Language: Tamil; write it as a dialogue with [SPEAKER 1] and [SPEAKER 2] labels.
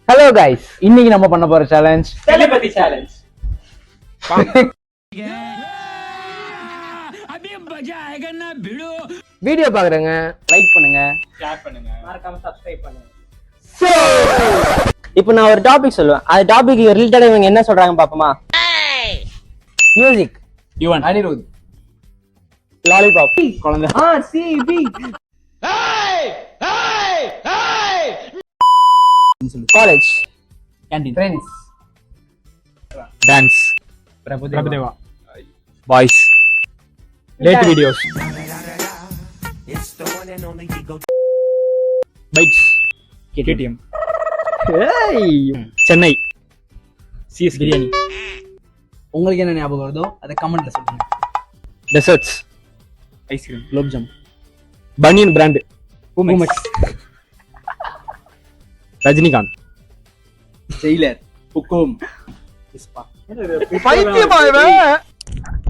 [SPEAKER 1] ஹலோ கைஸ், இன்னைக்கு நம்ம பண்ண போற சேலஞ்ச்
[SPEAKER 2] டெலிபதி சேலஞ்ச்.
[SPEAKER 1] வீடியோ பாக்குறேங்க, லைக் பண்ணுங்க,
[SPEAKER 2] ஷேர் பண்ணுங்க, மறக்காம சப்ஸ்கிரைப் பண்ணுங்க.
[SPEAKER 3] இப்போ நான் ஒரு டாபிக் சொல்லுவேன், அந்த டாபிக் ரிலேட்டடா இவங்க என்ன சொல்றாங்க பாப்போமா? மியூசிக்,
[SPEAKER 1] யுவன், அனிருத்,
[SPEAKER 3] லாலிபாப்,
[SPEAKER 1] குழந்தை,
[SPEAKER 3] சிபி, college,
[SPEAKER 1] canteen, friends,
[SPEAKER 4] dance,
[SPEAKER 1] Prabhudeva,
[SPEAKER 4] boys, late videos, bites, KTM, Chennai, CS biryani,
[SPEAKER 1] உங்களுக்கு என்ன ஞாபகம் வருதோ அதை கமெண்ட்ல சொல்லுங்க.
[SPEAKER 4] டெசர்ட்ஸ், ஐஸ்கிரீம், குலோப்ஜாம், பனியன் பிராண்ட், பூமெக்ஸ், ரஜினிகாந்த்,
[SPEAKER 1] ஜெயிலர், ஹுக்கும்,
[SPEAKER 4] பைத்தியமா இவன்.